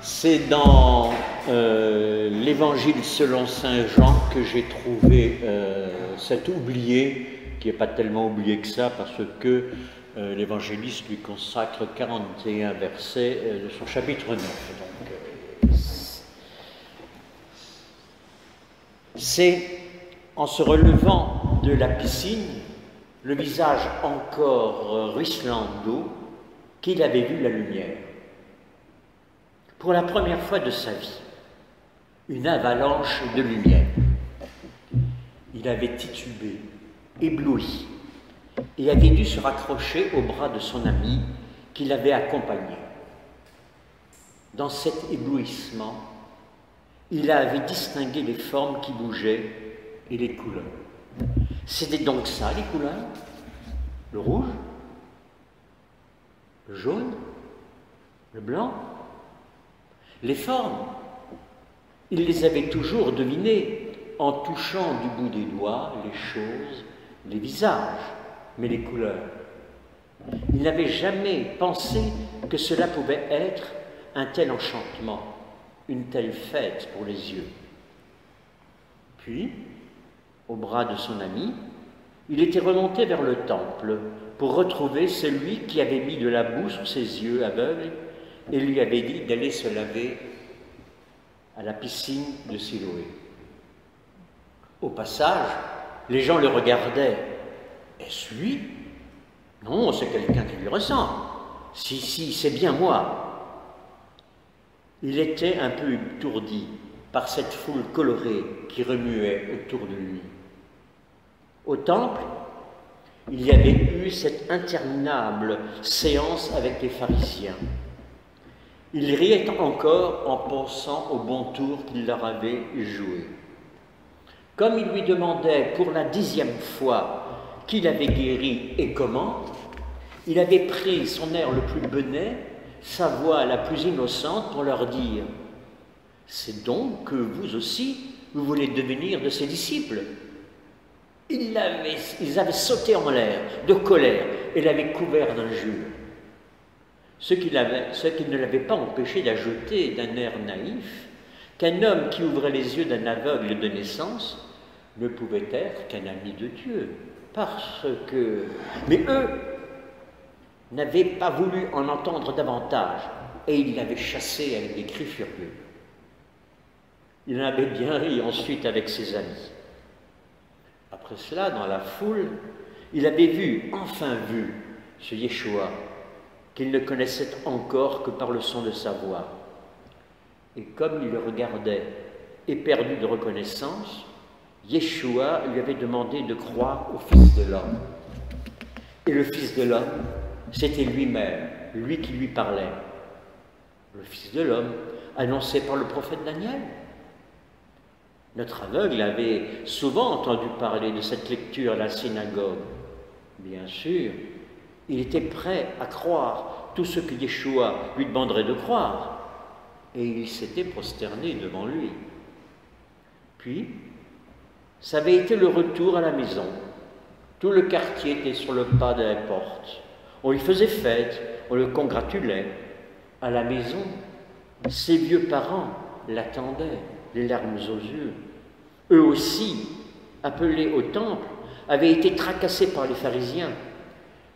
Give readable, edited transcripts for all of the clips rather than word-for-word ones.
C'est dans l'Évangile selon saint Jean que j'ai trouvé cet oublié, qui n'est pas tellement oublié que ça, parce que l'évangéliste lui consacre 41 versets de son chapitre 9. Donc, c'est en se relevant de la piscine, le visage encore ruisselant d'eau, qu'il avait vu la lumière. Pour la première fois de sa vie, une avalanche de lumière. Il avait titubé, ébloui, et avait dû se raccrocher au bras de son ami qui l'avait accompagné. Dans cet éblouissement, il avait distingué les formes qui bougeaient et les couleurs. C'était donc ça, les couleurs? Le rouge, le jaune, le blanc? Les formes, il les avait toujours devinées en touchant du bout des doigts les choses, les visages, mais les couleurs. Il n'avait jamais pensé que cela pouvait être un tel enchantement, une telle fête pour les yeux. Puis, au bras de son ami, il était remonté vers le temple pour retrouver celui qui avait mis de la boue sur ses yeux aveugles et lui avait dit d'aller se laver à la piscine de Siloé. Au passage, les gens le regardaient. Est-ce lui? Non, c'est quelqu'un qui lui ressemble. Si, c'est bien moi. Il était un peu étourdi par cette foule colorée qui remuait autour de lui. Au temple, il y avait eu cette interminable séance avec les pharisiens. Il riait encore en pensant au bon tour qu'il leur avait joué. Comme il lui demandait pour la 10e fois qui l'avait guéri et comment, il avait pris son air le plus benêt, sa voix la plus innocente pour leur dire « C'est donc que vous aussi, vous voulez devenir de ses disciples ?» Ils avaient sauté en l'air de colère et l'avaient couvert d'injures. Ce qui ne l'avait pas empêché d'ajouter d'un air naïf qu'un homme qui ouvrait les yeux d'un aveugle de naissance ne pouvait être qu'un ami de Dieu, parce que... Mais eux n'avaient pas voulu en entendre davantage, et ils l'avaient chassé avec des cris furieux. Il en avait bien ri ensuite avec ses amis. Après cela, dans la foule, il avait enfin vu, ce Yeshua, qu'il ne connaissait encore que par le son de sa voix. Et comme il le regardait, éperdu de reconnaissance, Yeshua lui avait demandé de croire au Fils de l'homme. Et le Fils de l'homme, c'était lui-même, lui qui lui parlait. Le Fils de l'homme, annoncé par le prophète Daniel. Notre aveugle avait souvent entendu parler de cette lecture à la synagogue. Bien sûr, il était prêt à croire tout ce que Yeshua lui demanderait de croire, et il s'était prosterné devant lui. Puis, ça avait été le retour à la maison. Tout le quartier était sur le pas de la porte. On lui faisait fête, on le congratulait. À la maison, ses vieux parents l'attendaient, les larmes aux yeux. Eux aussi, appelés au temple, avaient été tracassés par les pharisiens.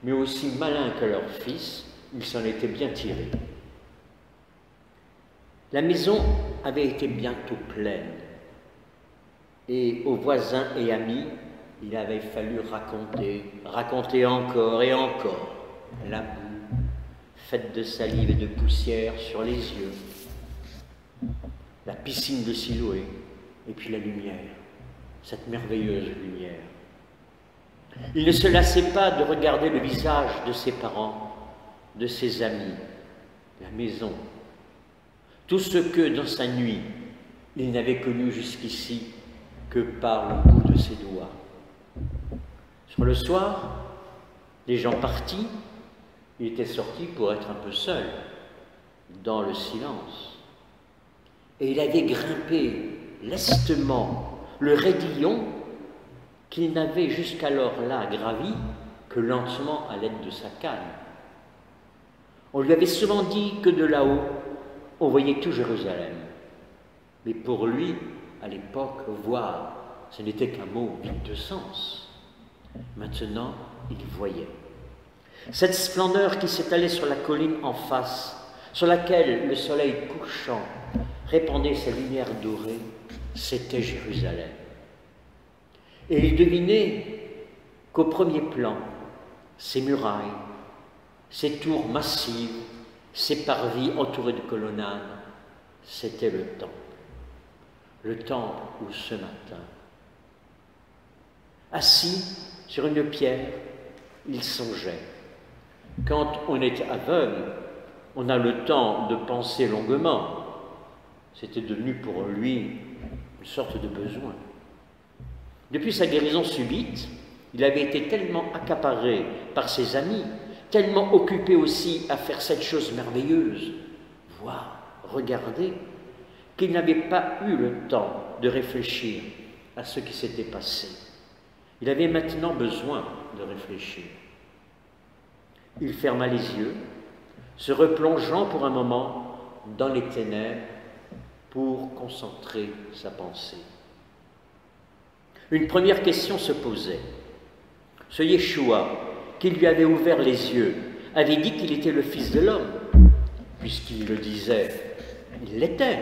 Mais aussi malins que leur fils, ils s'en étaient bien tirés. La maison avait été bientôt pleine, et aux voisins et amis, il avait fallu raconter encore et encore la boue, faite de salive et de poussière sur les yeux, la piscine de Siloé, et puis la lumière, cette merveilleuse lumière. Il ne se lassait pas de regarder le visage de ses parents, de ses amis, la maison, tout ce que dans sa nuit, il n'avait connu jusqu'ici que par le bout de ses doigts. Sur le soir, les gens partis, il était sorti pour être un peu seul, dans le silence. Et il avait grimpé lestement le raidillon qu'il n'avait jusqu'alors là gravi que lentement à l'aide de sa canne. On lui avait souvent dit que de là-haut, on voyait tout Jérusalem. Mais pour lui, à l'époque, voir, ce n'était qu'un mot vide de sens. Maintenant, il voyait. Cette splendeur qui s'étalait sur la colline en face, sur laquelle le soleil couchant répandait sa lumière dorée, c'était Jérusalem. Et il devinait qu'au premier plan, ces murailles, ces tours massives, ces parvis entourés de colonnades, c'était le temple. Le temple où ce matin, assis sur une pierre, il songeait. Quand on est aveugle, on a le temps de penser longuement. C'était devenu pour lui une sorte de besoin. Depuis sa guérison subite, il avait été tellement accaparé par ses amis, tellement occupé aussi à faire cette chose merveilleuse, voir, regarder, qu'il n'avait pas eu le temps de réfléchir à ce qui s'était passé. Il avait maintenant besoin de réfléchir. Il ferma les yeux, se replongeant pour un moment dans les ténèbres pour concentrer sa pensée. Une première question se posait. Ce Yeshua, qui lui avait ouvert les yeux, avait dit qu'il était le Fils de l'homme. Puisqu'il le disait, il l'était.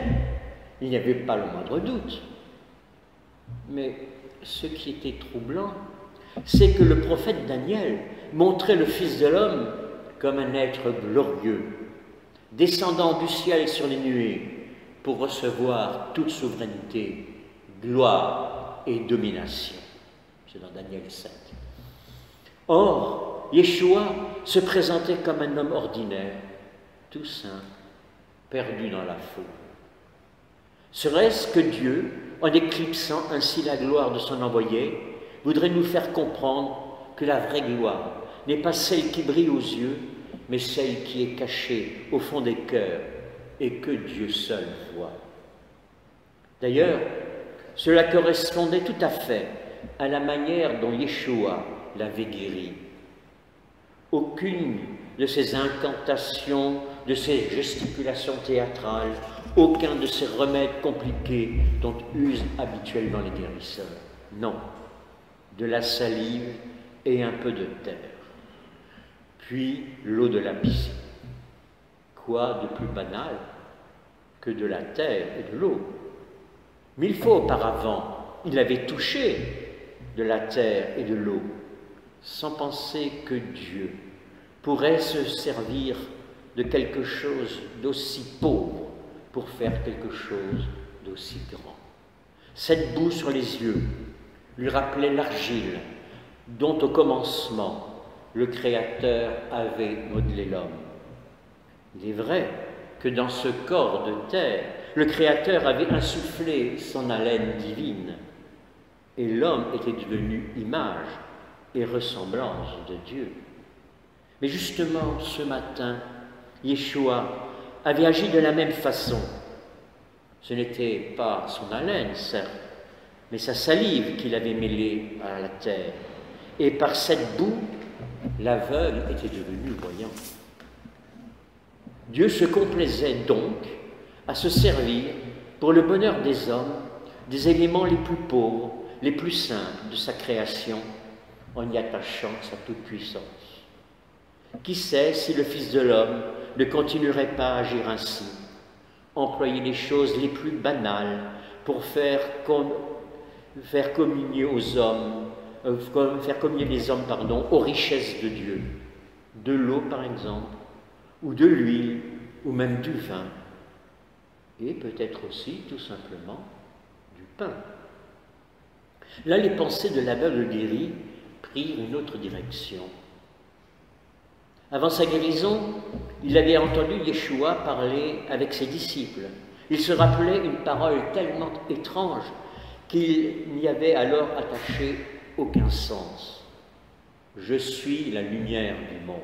Il n'y avait pas le moindre doute. Mais ce qui était troublant, c'est que le prophète Daniel montrait le Fils de l'homme comme un être glorieux, descendant du ciel sur les nuées pour recevoir toute souveraineté, gloire et domination. C'est dans Daniel 7. Or, Yeshua se présentait comme un homme ordinaire, tout simple, perdu dans la foule. Serait-ce que Dieu, en éclipsant ainsi la gloire de son envoyé, voudrait nous faire comprendre que la vraie gloire n'est pas celle qui brille aux yeux, mais celle qui est cachée au fond des cœurs et que Dieu seul voit. D'ailleurs, cela correspondait tout à fait à la manière dont Yeshua l'avait guéri. Aucune de ces incantations, de ces gesticulations théâtrales, aucun de ces remèdes compliqués dont usent habituellement les guérisseurs. Non, de la salive et un peu de terre. Puis l'eau de la piscine. Quoi de plus banal que de la terre et de l'eau? 1000 fois auparavant, il avait touché de la terre et de l'eau, sans penser que Dieu pourrait se servir de quelque chose d'aussi pauvre pour faire quelque chose d'aussi grand. Cette boue sur les yeux lui rappelait l'argile dont au commencement le Créateur avait modelé l'homme. Il est vrai que dans ce corps de terre, le Créateur avait insufflé son haleine divine et l'homme était devenu image et ressemblance de Dieu. Mais justement, ce matin, Yeshua avait agi de la même façon. Ce n'était pas son haleine, certes, mais sa salive qu'il avait mêlée à la terre. Et par cette boue, l'aveugle était devenu voyant. Dieu se complaisait donc à se servir, pour le bonheur des hommes, des éléments les plus pauvres, les plus simples de sa création, en y attachant sa toute-puissance. Qui sait si le Fils de l'homme ne continuerait pas à agir ainsi, employer les choses les plus banales pour faire communier les hommes, aux richesses de Dieu, de l'eau par exemple, ou de l'huile, ou même du vin, et peut-être aussi tout simplement du pain. Là, les pensées de l'aveugle guéri prirent une autre direction. Avant sa guérison, il avait entendu Yeshua parler avec ses disciples. Il se rappelait une parole tellement étrange qu'il n'y avait alors attaché aucun sens. « Je suis la lumière du monde ».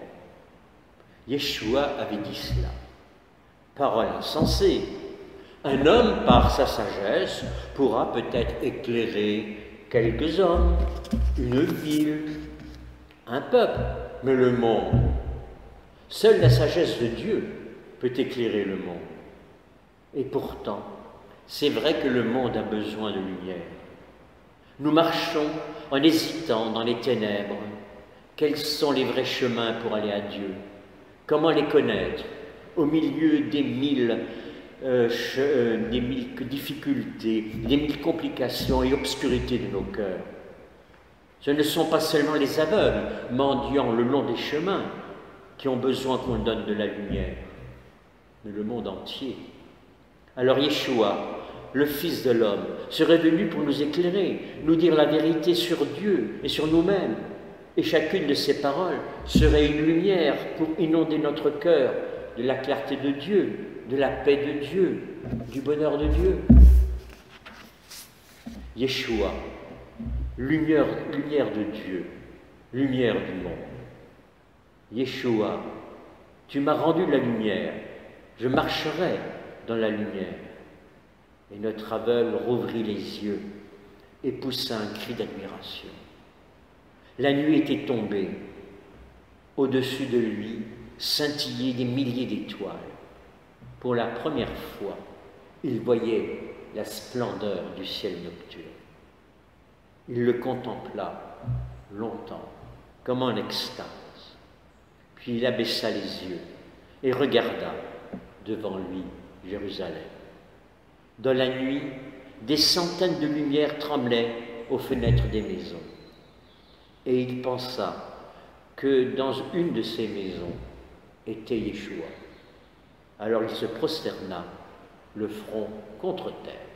Yeshua avait dit cela. Parole insensée. Un homme, par sa sagesse, pourra peut-être éclairer quelques hommes, une ville, un peuple, mais le monde. Seule la sagesse de Dieu peut éclairer le monde. Et pourtant, c'est vrai que le monde a besoin de lumière. Nous marchons en hésitant dans les ténèbres. Quels sont les vrais chemins pour aller à Dieu? Comment les connaître au milieu des mille difficultés, des mille complications et obscurités de nos cœurs? Ce ne sont pas seulement les aveugles, mendiant le long des chemins, qui ont besoin qu'on donne de la lumière, mais le monde entier. Alors Yeshua, le Fils de l'homme, serait venu pour nous éclairer, nous dire la vérité sur Dieu et sur nous-mêmes. Et chacune de ces paroles serait une lumière pour inonder notre cœur de la clarté de Dieu, de la paix de Dieu, du bonheur de Dieu. Yeshua, lumière de Dieu, lumière du monde. Yeshua, tu m'as rendu la lumière, je marcherai dans la lumière. Et notre aveugle rouvrit les yeux et poussa un cri d'admiration. La nuit était tombée. Au-dessus de lui scintillaient des milliers d'étoiles. Pour la première fois, il voyait la splendeur du ciel nocturne. Il le contempla longtemps, comme en extase. Puis il abaissa les yeux et regarda devant lui Jérusalem. Dans la nuit, des centaines de lumières tremblaient aux fenêtres des maisons. Et il pensa que dans une de ces maisons était Yeshua. Alors il se prosterna, le front contre terre.